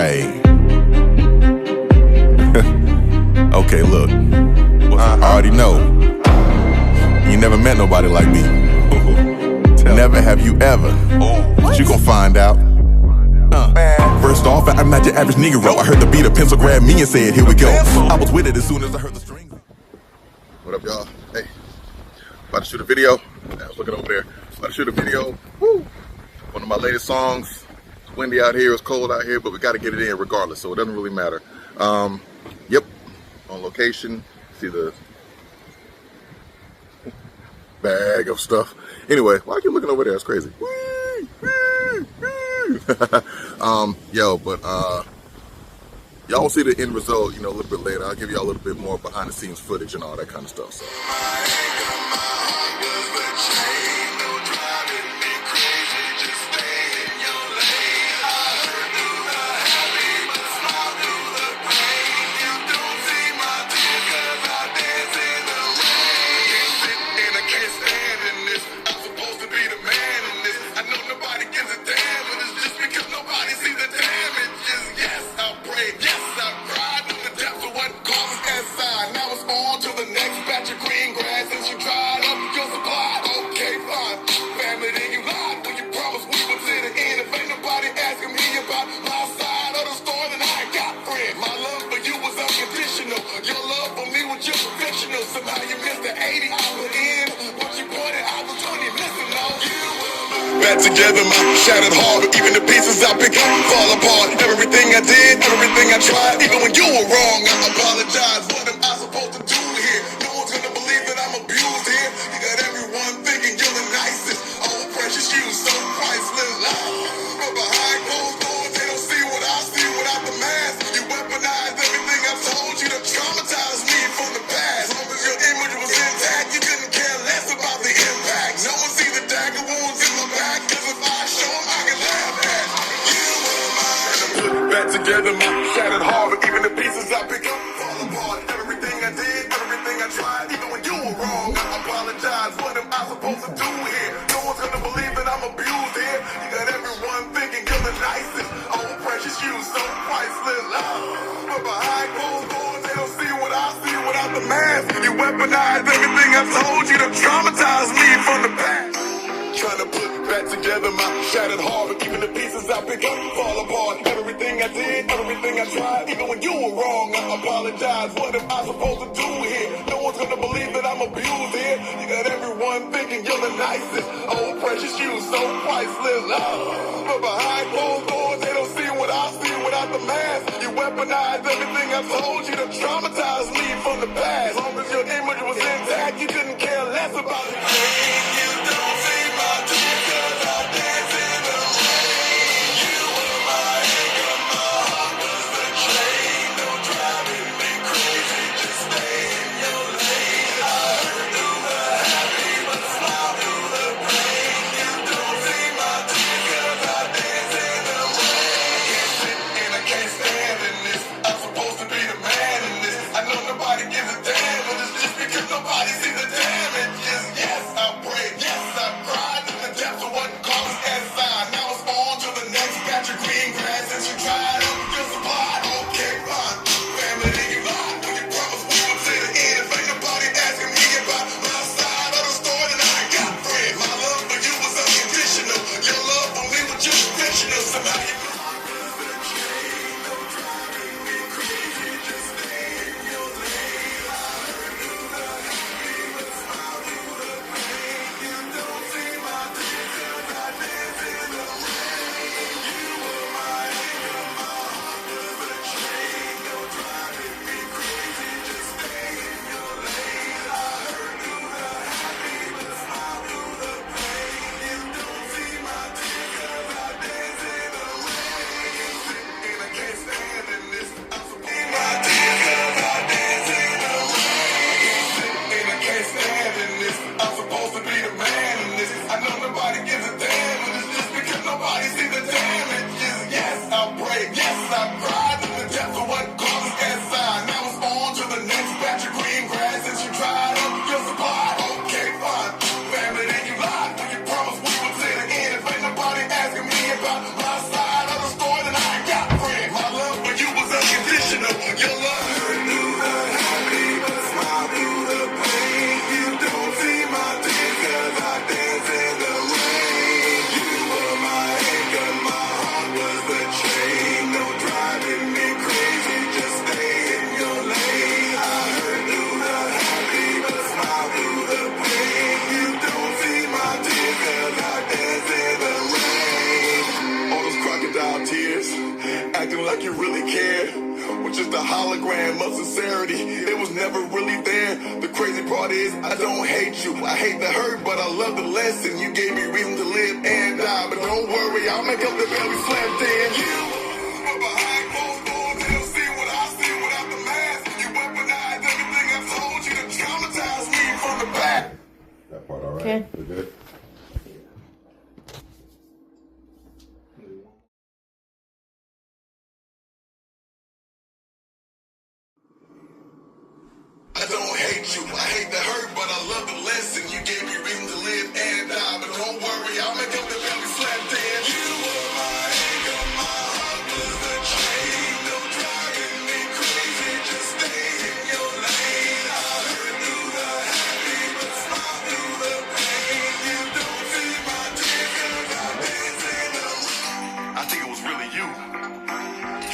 Right. Okay, look. I already know. You never met nobody like me. Never have you ever. But you gon' find out. First off, I'm not your average Negro. I heard the beat, a pencil grabbed me and said, here we go. I was with it as soon as I heard the strings. What up, y'all? Hey, about to shoot a video. I was looking over there. About to shoot a video. Woo! One of my latest songs. It's windy out here, it's cold out here, but we got to get it in regardless, so it doesn't really matter. Yep, on location. See the bag of stuff. Anyway, why are you looking over there? It's crazy. Yo, but y'all will see the end result, you know, a little bit later. I'll give y'all a little bit more behind the scenes footage and all that kind of stuff. So. Back together, my shattered heart. Even the pieces I pick up fall apart. Everything I did, everything I tried, even when you were wrong, I apologize. What am I supposed to do here? No one's gonna believe that I'm abused here. You got everyone thinking you're the nicest. Oh, precious you, so priceless. But behind closed doors, they don't see what I see without the mask. You weaponize everything I told you to traumatize me from the past. As long as your image was intact, you couldn't care less about the impact. No one sees the dagger wounds in my back. Back together, my shattered heart. Even the pieces I pick up fall apart. Everything I did, everything I tried, even when you were wrong, I apologize. What am I supposed to do here? No one's gonna believe that I'm abused here. You got everyone thinking you're the nicest. Oh, precious you, so priceless. But behind closed doors, they don't see what I see without the mask. You weaponize everything I told you to traumatize me from the past. Trying to put back together my shattered heart. Even the pieces I pick up fall apart. Everything I did, everything I tried, even when you were wrong, I apologize. What am I supposed to do here? No one's gonna believe that I'm abused here. You got everyone thinking you're the nicest. Oh, precious you, so priceless. But behind closed doors, they don't see what I see without the mask. You weaponize everything I told you to traumatize me from the past. As long as your image was intact, you couldn't care less about the pain. You don't see my tears 'cause I dance in the rain. You were my anchor, my heart was the train. No driving me crazy, just stay in your lane. I hurt through the happy, but smile through the pain. You don't see my tears 'cause I dance in the rain. Can't sit and I can't stand in this. I'm supposed to be the man in this. I know nobody gives a damn. tears, acting like you really cared. With just a hologram of sincerity, it was never really there. The crazy part is, I don't hate you. I hate the hurt, but I love the lesson. You gave me reason to live and die. But don't worry, I'll make up the bed we slept in. You were behind closed doors, and you'll see what I see without the mask. You weaponized everything I told you to traumatize me from the back. That part all right? Okay. We're good? I don't hate you, I hate the hurt, but I love the lesson. You gave me reason to live and die. But don't worry, I'll make up the bed we slept in. You were my anchor, my heart was the chain. No driving me crazy, just stay in your lane. I hurt through the happy, but smile through the pain. You don't see my tears, cause I dance in the rain. I think it was really you,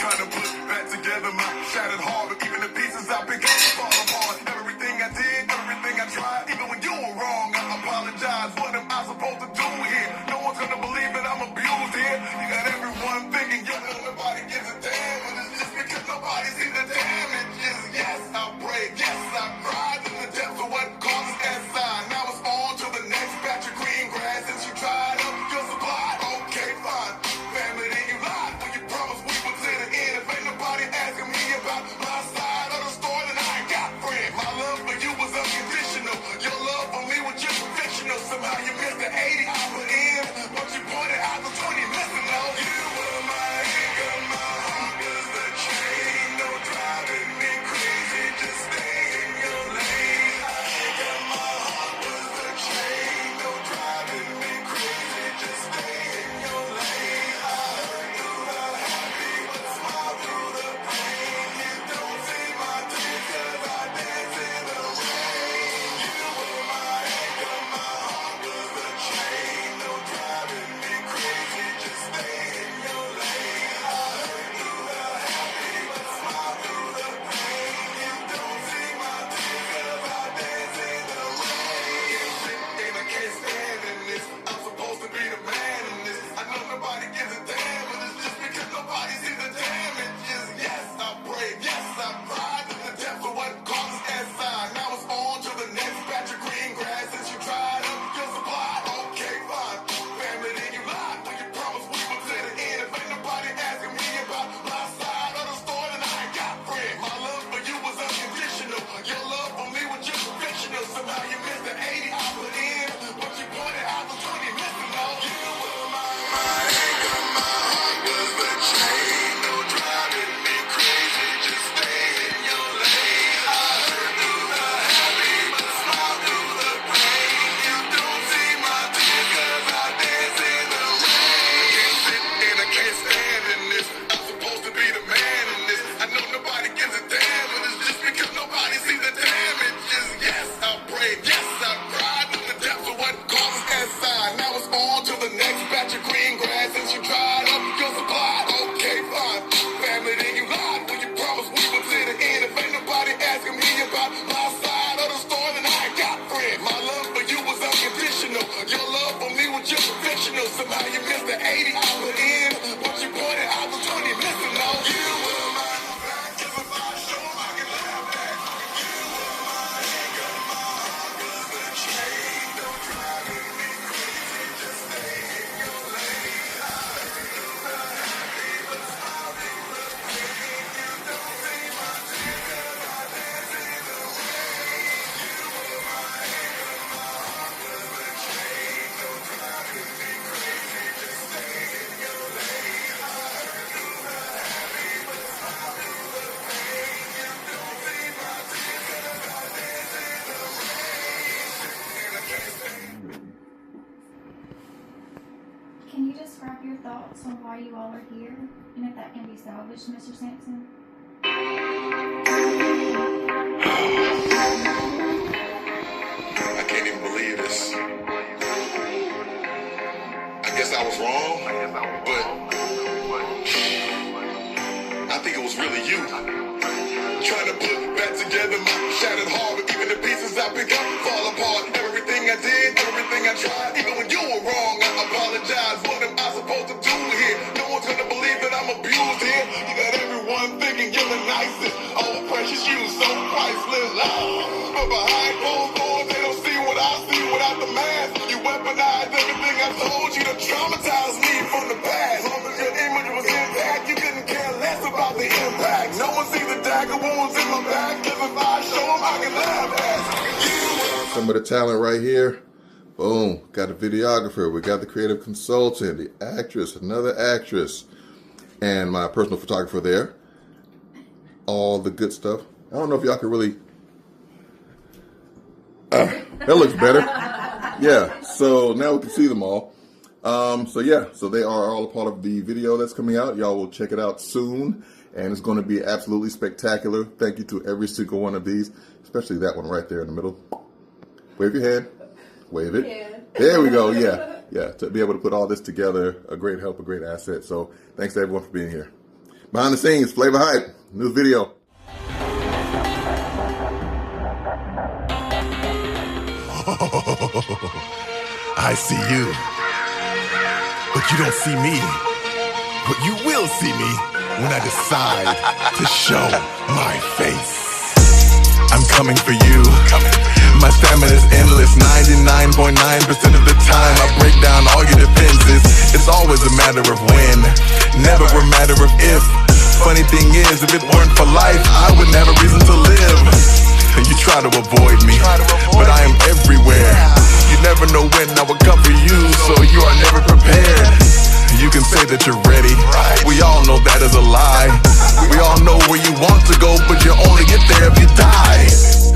trying to put back together my shattered heart. But even the pieces I pick up fall apart. Everything I did, everything I tried, even when you were wrong, I apologize. What am I supposed to do here? No one's gonna believe that I'm abused here. You got everyone thinking, yo, nobody gives a damn. But it's just because nobody sees the damages. Yes, I prayed, yes, I cried in the depths of what causes that sign. Now it's on to the next batch of green grass. Since you tried up your supply, okay, fine. Family, then you lied when you promised we would to the end. If ain't nobody asking me about my side of the story, then I ain't got friends. My love for you was unconditional. Your love for me was just fictional. Somehow you missed the 80 I put in, but you pointed out the 20 missing. No, you were my anchor, my heart was the chain. No driving me crazy, just stay in your lane. My anchor, my heart was the chain. No driving me crazy, just stay in your lane. I hurt through the happy, but smile through the pain. You don't see my tears, cause I dance in the rain. You were my anchor, my heart was the chain. No driving me crazy, just stay in your lane. I hurt through the happy, but smile through the pain. You don't see my tears, cause I dance in the rain. And I can't stand in this, I'm supposed to be the man in this. I know nobody gives a damn, but it's just because nobody sees the damages. Yes, I prayed, yes, I cried in the depths of what causes that sign. Now it's on to the next batch of green grass. Since you tried up your supply, okay, fine. Family, then you lied when you promised we would to the end. If ain't nobody asking me about my side of the story, then I ain't got friends. My love for you was unconditional. Your love for me was just fictional. Somehow you missed the 80 I put in, but you pointed out the 20 missing. No, you were my anchor, my heart was the chain. No driving me crazy, just stay in your lane. I hurt through the happy, but smile through the pain. You don't see my tears, cause I dance in the rain. Can't sit and I can't stand in this. I'm supposed to be the man in this. I know nobody gives a damn, but it's just because nobody sees the damages. Yes, I prayed, yes, I cried in the depths of what causes that sign. Now it's on to the next batch of green grass. Since you tried up your supply, okay, fine. Family, then you lied when you promised we would to the end. If ain't nobody asking me about my side of the story, then I ain't got friends. My love for you was unconditional. Your love for me was just fictional. Somehow you missed the 80 I put in, but you pointed out the 20 missing. No, you were my back. If I show I can laugh back. You were my anchor, my heart was the chain. No driving me crazy, just stay in your lane. I hurt through the happy, but smile through the pain. You don't see my tears, cause I dance in the rain. You were my anchor, my heart was the chain. No driving me crazy, just stay in your lane. I hurt through the happy, but smile through the pain. You don't see my tears, cause I dance in the rain. And I can't stand. Can you describe your thoughts on why you all are here, and if that can be salvaged, Mr. Sampson? I can't even believe this. I guess I was wrong, but I think it was really you. Trying to put back together my shattered heart, but even the pieces I pick up fall apart. Everything I did, everything I tried, even when you were wrong, I apologize. What am I supposed to do here? No one's gonna believe that abused here. You got everyone thinking you're the nicest. Oh, precious you, so priceless. But behind closed doors, they don't see what I see without the mask. You weaponize everything I told you to traumatize me from the past. Long as your image was intact, you couldn't care less about the impact. No one sees the dagger wounds in my back, cause if I show them, I can laugh at you. Some of the talent right here. Boom. Got the videographer. We got the creative consultant, the actress, another actress, and my personal photographer there. All the good stuff. I don't know if y'all can really... that looks better. Yeah, so now we can see them all. So they are all a part of the video that's coming out. Y'all will check it out soon, and it's going to be absolutely spectacular. Thank you to every single one of these, especially that one right there in the middle. Wave your hand. Wave it. Yeah. There we go. Yeah. Yeah. To be able to put all this together, a great help, a great asset. So thanks to everyone for being here. Behind the scenes, Flava Hype, new video. I see you, but you don't see me. But you will see me when I decide to show my face. I'm coming for you. My stamina is endless, 99.9% of the time I break down all your defenses. It's always a matter of when, never a matter of if. Funny thing is, if it weren't for life, I wouldn't have a reason to live. You try to avoid me, but I am everywhere. You never know when I will come for you, so you are never prepared. You can say that you're ready, we all know that is a lie. We all know where you want to go, but you only get there if you die.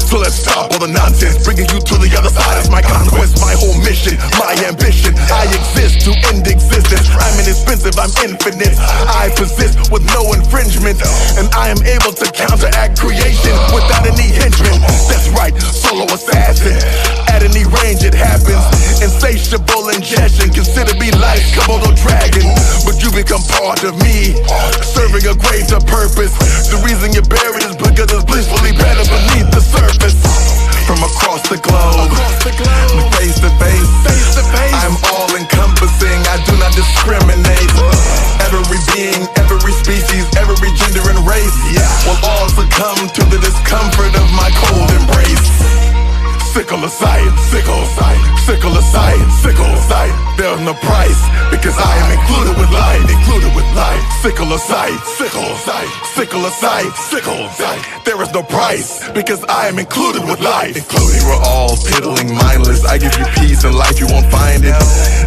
So let's stop all the nonsense, bringing you to the other side is my conquest, my whole mission, my ambition. I exist to end existence, I'm inexpensive, I'm infinite. I persist with no infringement, and I am able to counteract creation without any henchmen. That's right, solo assassin, at any range it happens. Insatiable ingestion, consider me life's Komodo dragon. But you become part of me, serving a greater purpose. The reason you're buried is because it's blissfully better beneath the surface. From across the globe, face to face, I'm all encompassing, I do not discriminate. Every being, every species, every gender and race will all succumb to the discomfort of my cold embrace. Sickle aside, sickle aside, sickle aside, sickle aside. There's no price because I am included with life, included with life. Sickle aside, sickle aside, sickle aside, sickle aside. There is no price because I am included with life, including. We're all piddling, mindless. I give you peace and life, you won't find it.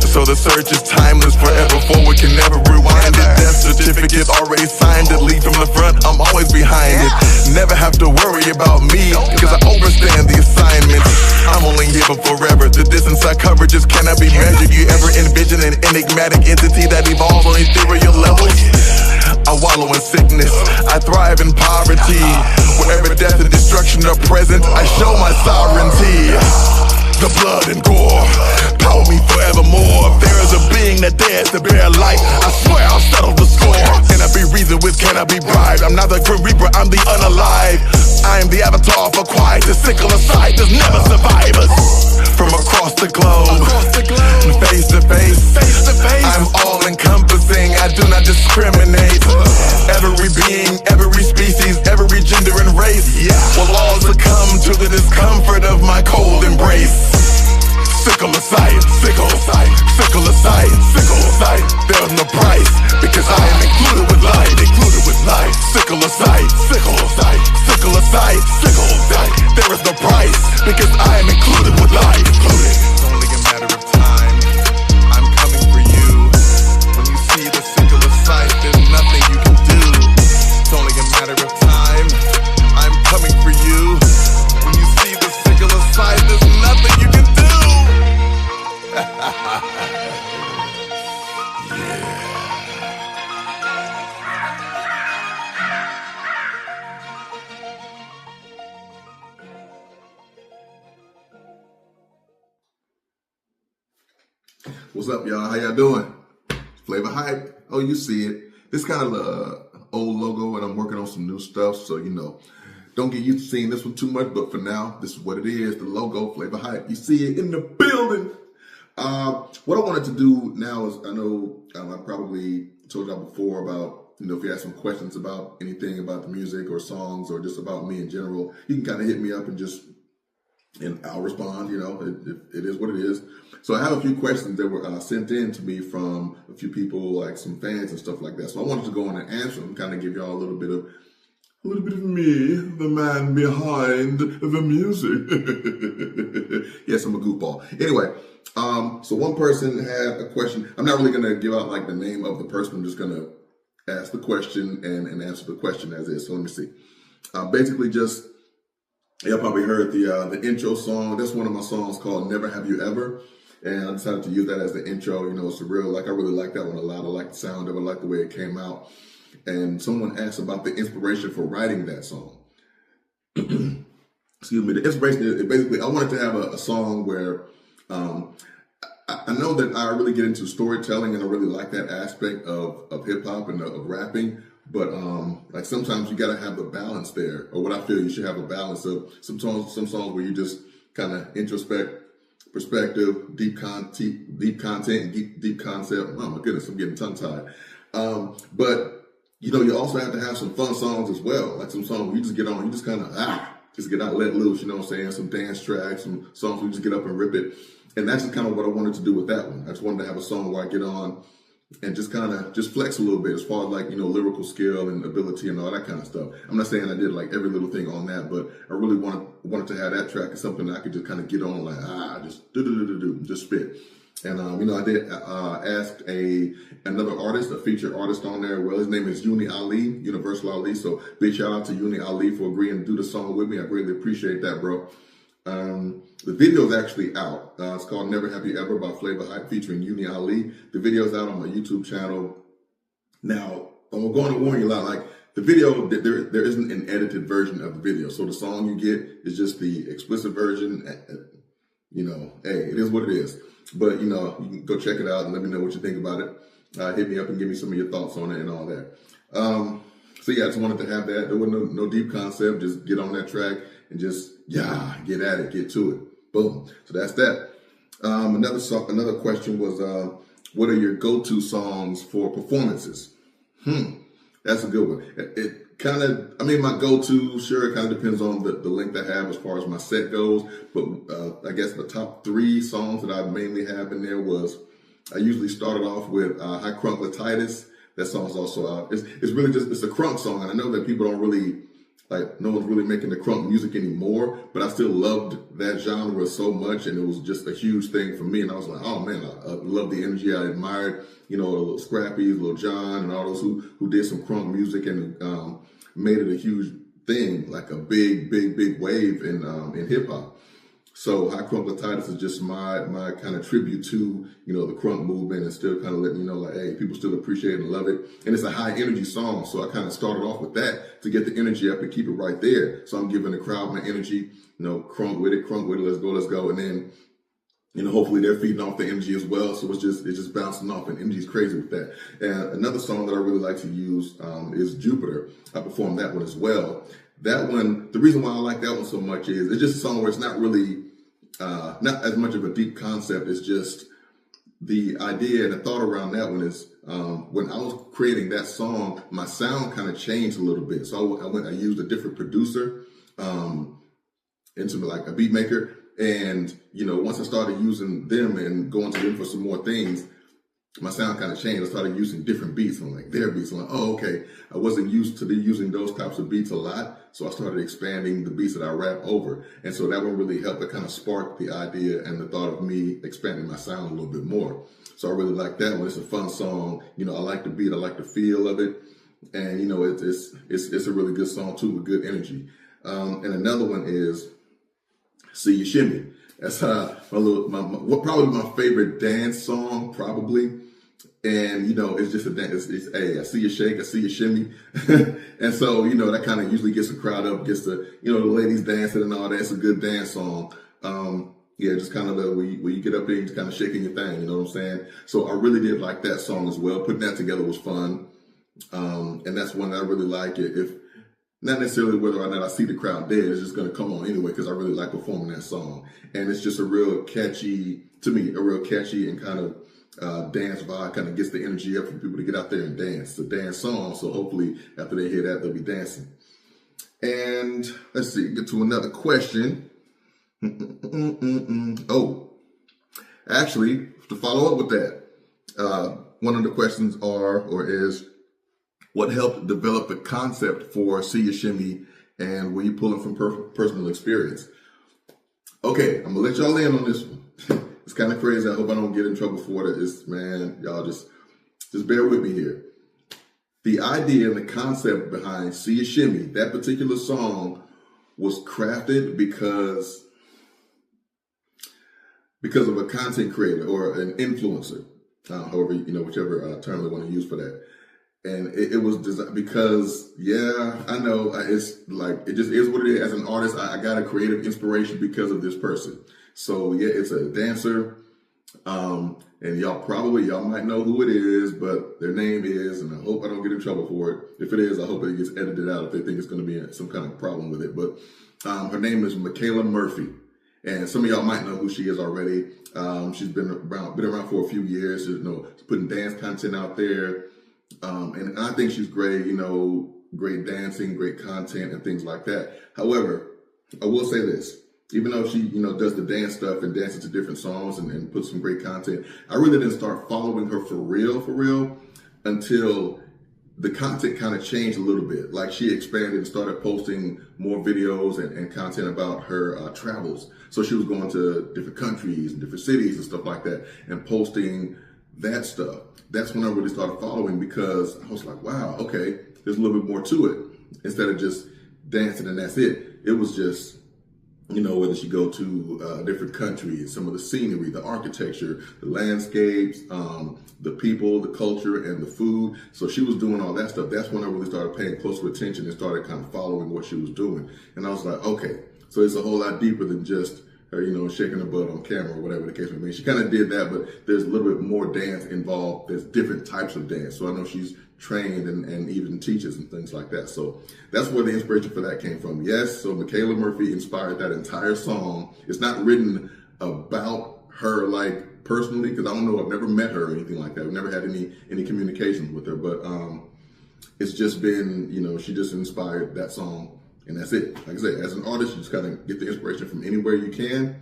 So the search is timeless, forever forward, can never rewind it. Death certificate already signed it. Lead from the front, I'm always behind it. Never have to worry about me because I overstand the assignment. I'm only here for forever. The distance I cover just cannot be measured. You ever envision an enigmatic entity that evolves on ethereal levels? I wallow in sickness, I thrive in poverty. Wherever death and destruction are present, I show my sovereignty. The blood and gore power me forevermore. If there is a being that dares to bear light, I swear I'll settle the score. Cannot be reasoned with, cannot be bribed. I'm not the Grim Reaper, I'm the unalive. I am the avatar for quiet, the sickle aside, there's never survivors. From across the globe, face to face, I'm all encompassing, I do not discriminate. Every being, every species, every gender and race will all succumb to the discomfort of my cold embrace. Sickle aside, sickle aside, sickle aside, sickle aside. There's no price because I am included with life, included with life. Sickle aside, sickle aside, sickle aside, sickle aside. There is no price because I am included with life, included. It's only a matter of time. I'm coming for you. When you see the sickle aside, there's nothing you can do. It's only a matter of time. I'm coming for you. When you see the sickle aside, there's nothing you can do. What's up, y'all? How y'all doing? Flava Hype. Oh, you see it. This kind of old logo, and I'm working on some new stuff. So, don't get used to seeing this one too much. But for now, this is what it is. The logo, Flava Hype. You see it in the building. What I wanted to do now is, I know I probably told y'all before about if you have some questions about anything about the music or songs or just about me in general, you can kind of hit me up and I'll respond. It is what it is. So I have a few questions that were sent in to me from a few people, like some fans and stuff like that. So I wanted to go on and answer them, kind of give y'all a little bit of me, the man behind the music. Yes, I'm a goofball. Anyway, so one person had a question. I'm not really going to give out like the name of the person. I'm just going to ask the question and answer the question as is. So let me see. Basically just, y'all probably heard the intro song. That's one of my songs called Never Have You Ever. And I decided to use that as the intro. It's a real, I really like that one a lot. I like the sound of it. I like the way it came out. And someone asked about the inspiration for writing that song. Excuse me. The inspiration is basically, I wanted to have a song where I know that I really get into storytelling and I really like that aspect of hip hop and of rapping. But like sometimes you got to have the balance there, or what I feel you should have a balance of some songs where you just kind of introspect, perspective, deep content, and deep concept. Oh my goodness, I'm getting tongue tied. But you also have to have some fun songs as well, like some songs where you just get on, you just kind of just get out, let loose. You know what I'm saying? Some dance tracks, some songs where you just get up and rip it. And that's just kind of what I wanted to do with that one. I just wanted to have a song where I get on and just kind of just flex a little bit as far as like, lyrical skill and ability and all that kind of stuff. I'm not saying I did like every little thing on that, but I really wanted to have that track as something that I could just kind of get on like, just just spit. And, I did ask another artist, a featured artist on there. Well, his name is Universal Ali. So big shout out to Uni Ali for agreeing to do the song with me. I greatly appreciate that, bro. The video is actually out. It's called Never Have You Ever by Flava Hype featuring Uni Ali. The video is out on my YouTube channel. Now, I'm going to warn you a lot. Like the video, there isn't an edited version of the video. So the song you get is just the explicit version. Hey, it is what it is. But, you can go check it out and let me know what you think about it. Hit me up and give me some of your thoughts on it and all that. So yeah, I just wanted to have that. There was no deep concept. Just get on that track and just, get at it, get to it. Boom. So that's that. Another question was, what are your go-to songs for performances? That's a good one. It kind of, my go-to, sure, it kind of depends on the length I have as far as my set goes. But I guess the top 3 songs that I mainly have in there was, I usually started off with High Crunkletitis. That song's also out. It's really it's a crunk song. And I know that people don't really, no one's really making the crunk music anymore, but I still loved that genre so much. And it was just a huge thing for me. And I was like, oh man, I love the energy. I admired, Little Scrappy, Little John, and all those who did some crunk music and made it a huge thing, like a big wave in hip hop. So High Crunkletitis is just my kind of tribute to, the crunk movement and still kind of letting you know, like, hey, people still appreciate it and love it. And it's a high energy song. So I kind of started off with that to get the energy up and keep it right there. So I'm giving the crowd my energy, crunk with it, let's go. And then, hopefully they're feeding off the energy as well. So it's just bouncing off, and energy's crazy with that. And another song that I really like to use is Jupiter. I performed that one as well. That one, the reason why I like that one so much is it's just a song where it's not really, not as much of a deep concept. It's just the idea and the thought around that one is when I was creating that song, my sound kind of changed a little bit. So I used a different producer into like a beat maker. And, once I started using them and going to them for some more things, my sound kind of changed. I started using different beats. I'm like, their beats. I'm like, oh, okay. I wasn't used to using those types of beats a lot. So I started expanding the beats that I rap over. And so that one really helped to kind of spark the idea and the thought of me expanding my sound a little bit more. So I really like that one. It's a fun song. I like the beat. I like the feel of it. And, it's a really good song too with good energy. And another one is See You Shimmy. That's probably my favorite dance song, probably. And, it's just a dance. It's hey, I see you shake, I see you shimmy. And so, that kind of usually gets the crowd up, gets the, the ladies dancing and all that. It's a good dance song. Just kind of where you get up there and just kind of shaking your thing, you know what I'm saying? So I really did like that song as well. Putting that together was fun. And that's one that I really like. If not necessarily whether or not I see the crowd there, it's just going to come on anyway because I really like performing that song. And it's just a real catchy and kind of dance vibe, kind of gets the energy up for people to get out there and dance. It's a dance song, so hopefully after they hear that, they'll be dancing. And let's see, get to another question. Oh, actually, to follow up with that, one of the questions is, what helped develop the concept for See Ya Shimmy, and were you pulling from personal experience? Okay, I'm gonna let y'all in on this one. It's kind of crazy. I hope I don't get in trouble for it. Man, y'all just bear with me here. The idea and the concept behind See Ya Shimmy, that particular song, was crafted because of a content creator or an influencer, however, whichever term they want to use for that. And it was designed because, I know it's like, it just is what it is. As an artist, I got a creative inspiration because of this person. So it's a dancer. And y'all might know who it is, but their name is, and I hope I don't get in trouble for it. If it is, I hope it gets edited out if they think it's going to be some kind of problem with it. But her name is Michaela Murphy. And some of y'all might know who she is already. She's been around for a few years, putting dance content out there. And I think she's great, great dancing, great content and things like that. However, I will say this, even though she, does the dance stuff and dances to different songs and puts some great content, I really didn't start following her for real until the content kind of changed a little bit. Like she expanded and started posting more videos and content about her travels. So she was going to different countries and different cities and stuff like that and posting that stuff. That's when I really started following, because I was like, wow, okay, there's a little bit more to it. Instead of just dancing and that's it. It was just, whether she go to different countries, some of the scenery, the architecture, the landscapes, the people, the culture, and the food. So she was doing all that stuff. That's when I really started paying closer attention and started kind of following what she was doing. And I was like, okay, so it's a whole lot deeper than just her, shaking her butt on camera or whatever the case may be. She kind of did that, but there's a little bit more dance involved. There's different types of dance. So I know she's trained and even teaches and things like that. So that's where the inspiration for that came from. Yes, so Michaela Murphy inspired that entire song. It's not written about her like personally, because I don't know, I've never met her or anything like that. I've never had any communications with her, but it's just been, she just inspired that song. And that's it. Like I said, as an artist, you just kind of get the inspiration from anywhere you can.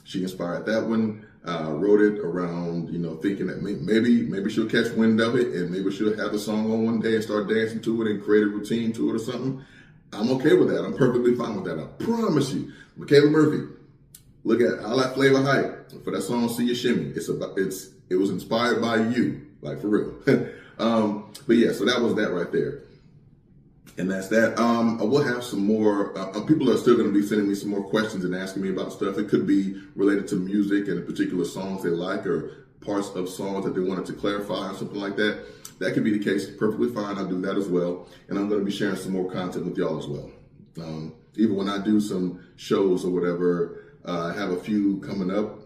She inspired that one, wrote it around, thinking that maybe she'll catch wind of it and maybe she'll have the song on one day and start dancing to it and create a routine to it or something. I'm okay with that. I'm perfectly fine with that. I promise you. Michaela Murphy, look at Flava Hype for that song See Ya Shimmy. It was inspired by you, like for real. But yeah, so that was that right there. And that's that. I will have some more, people are still going to be sending me some more questions and asking me about stuff. It could be related to music and particular songs they like or parts of songs that they wanted to clarify or something like that. That could be the case. Perfectly fine. I'll do that as well. And I'm going to be sharing some more content with y'all as well. Even when I do some shows or whatever, I have a few coming up.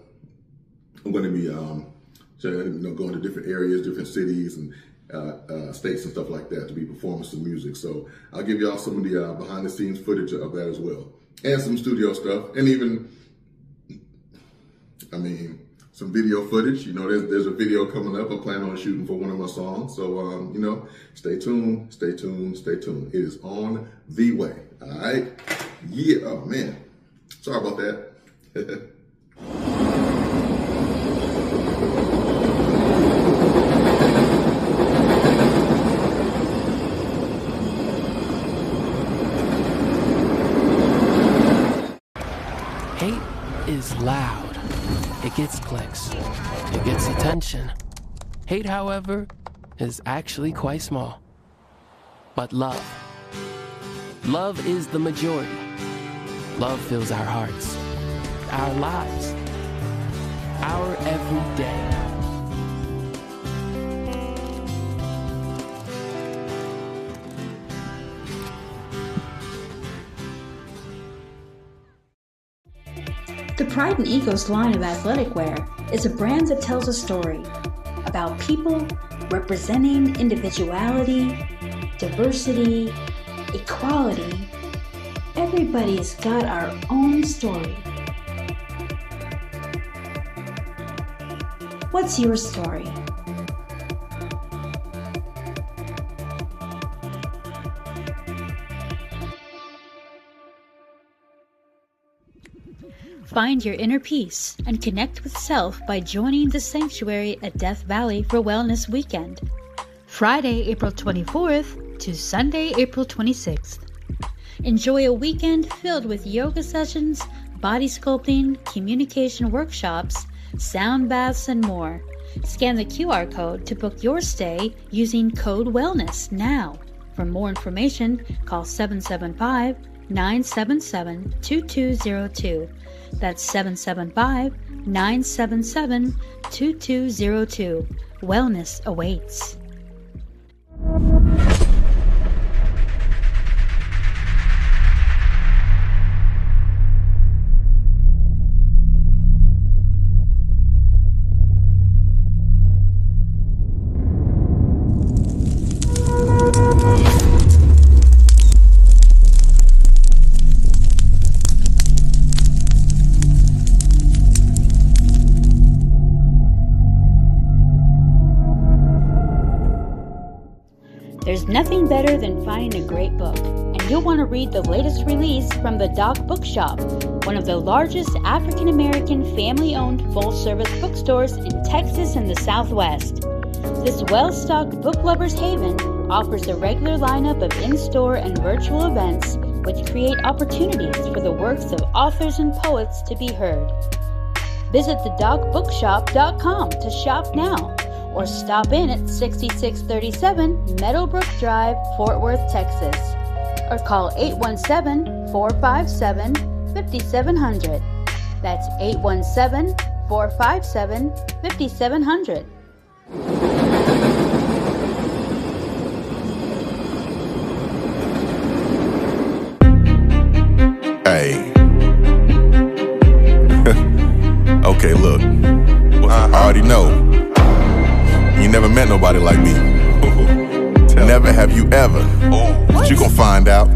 I'm going to be going to different areas, different cities and states and stuff like that to be performing some music. So I'll give y'all some of the behind the scenes footage of that as well. And some studio stuff. And even, some video footage. There's a video coming up. I plan on shooting for one of my songs. So, stay tuned, stay tuned, stay tuned. It is on the way. All right. Yeah. Oh, man. Sorry about that. Hate is loud. It gets clicks. It gets attention. Hate, however, is actually quite small. But love is the majority. Love fills our hearts, our lives, our everyday. The Pride and Egos line of athletic wear is a brand that tells a story about people representing individuality, diversity, equality. Everybody's got our own story. What's your story? Find your inner peace and connect with self by joining the sanctuary at Death Valley for Wellness Weekend, Friday, April 24th to Sunday, April 26th. Enjoy a weekend filled with yoga sessions, body sculpting, communication workshops, sound baths, and more. Scan the QR code to book your stay using code WELLNESS now. For more information, call 775-977-2202. That's 775-977-2202. Wellness awaits. There's nothing better than finding a great book, and you'll want to read the latest release from the Doc Bookshop, one of the largest African-American family-owned full-service bookstores in Texas and the Southwest. This well-stocked book lover's haven offers a regular lineup of in-store and virtual events which create opportunities for the works of authors and poets to be heard. Visit thedocbookshop.com to shop now, or stop in at 6637 Meadowbrook Drive, Fort Worth, Texas, or call 817-457-5700. That's 817-457-5700. Hey. Okay, look. I already know. You never met nobody like me. Never have you ever. But you gon' find out.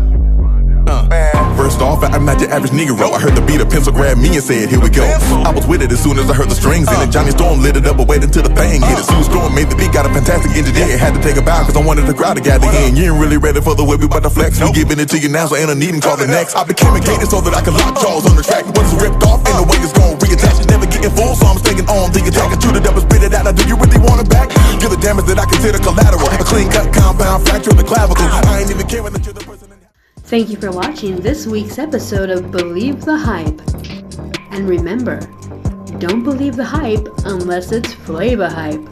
First off, I'm not your average Negro. I heard the beat, a pencil grabbed me and said, here we go. I was with it as soon as I heard the strings in it. Johnny Storm lit it up, but waited until the thing hit it. Sue Storm made the beat, got a fantastic engineer. Had to take a bow, cause I wanted the crowd to gather in. You ain't really ready for the way we about to flex. We giving it to you now, so ain't a need and call the next. I became a gator so that I could lock jaws on the track. Once it's ripped off, ain't no way it's gon' reattach. Never getting full, so I'm staying on the attack. I chewed it up and spit it out. Now do you really want it back? You're the damage that I consider collateral. A clean cut compound fracture of the clavicle. I ain't even caring that you're the person. Thank you for watching this week's episode of Believe the Hype. And remember, don't believe the hype unless it's Flava Hype.